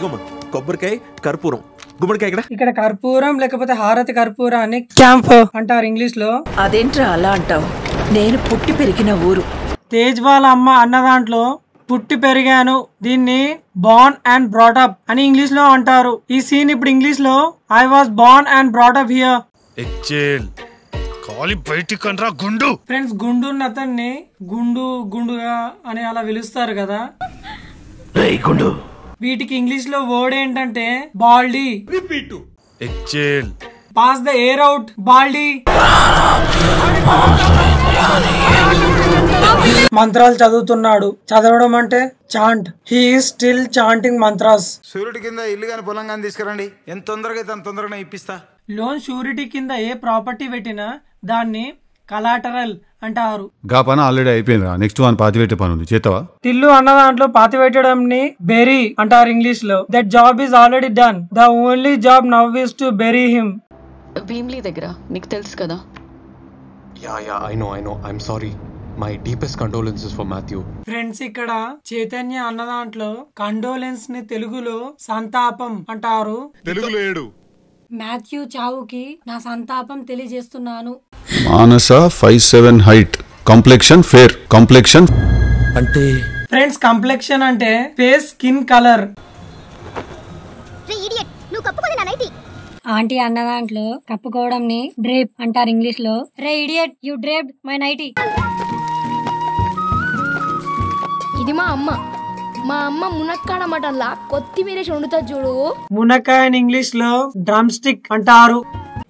ఇదిగోమ్మా కొబ్బరికాయ కర్పూరం గుమ్మడికాయ ఇక్కడ కర్పూరం లేకపోతే హారతి కర్పూరాన్ని క్యాంప్ అంటారు ఇంగ్లీష్ లో. అదేంట్రా అలా అంటావు? నేను పుట్టి పెరిగిన ఊరు. తేజ్ వాళ్ళ అమ్మ అన్న దాంట్లో పుట్టి పెరిగాను, దీన్ని బార్న్ అండ్ బ్రాటప్ అని ఇంగ్లీష్ లో అంటారు. ఈ సీన్ ఇప్పుడు ఇంగ్లీష్ లో I was born and brought up here. Friends, గుండు అతన్ని గుండుగా అని అలా పిలుస్తారు కదా. వీటికి ఇంగ్లీష్ లో వర్డ్ ఏంటంటే బాల్డీ. పాస్ ద ఎయిర్ అవుట్ బాల్డీ. మంత్రాలు చదువుతున్నాడు. చదవడం అంటే chant. He is still chanting mantras. సూర్యుడి కింద ఇల్లు గాని పొలం గాని తీసుకురండి, ఎంత తొందరగా అయితే అంత తొందరగా ఇప్పిస్తా. లోన్ షూరిటీ కింద ఏ ప్రాపర్టీ పెట్టినా దాన్ని కలాటరల్ అంటారు. గా పని ఆల్రెడీ అయిపోయింది. నెక్స్ట్ వన్ పాతిపెట్టే పని ఉంది, చేతవా? టిల్లు అన్న దాంట్లో పాతిపెట్టడం ని బెరీ అంటారు ఇంగ్లీష్ లో. That job is already done. The only job now is to bury him. Bheemli దగ్గర నీకు తెలుసు కదా. Yeah I know I'm sorry. My deepest condolences for Matthew. Friends, ఇక్కడ చైతన్య అన్న దాంట్లో కండోలెన్స్ ని తెలుగులో సంతాపం అంటారు. తెలుగులో ఏడు. మాథ్యూ చావుకి నా సంతాపం తెలియజేస్తున్నాను. మానస 5'7" హైట్, కంప్లెక్షన్ ఫేర్. కంప్లెక్షన్ అంటే ఫ్రెండ్స్, కంప్లెక్షన్ అంటే ఫేస్ స్కిన్ కలర్. ఆంటీ అన్న దాంట్లో కప్పుకోవడం ని డ్రేప్ అంటారు ఇంగ్లీష్ లో. రే idiot, you draped my nightie. ఇది మా అమ్మ మునక్కాడ మటన్లా కొత్తిమీర వండుతా చూడు. మునక్కాయ ఇంగ్లీష్ లో డ్రమ్ స్టిక్ అంటారు.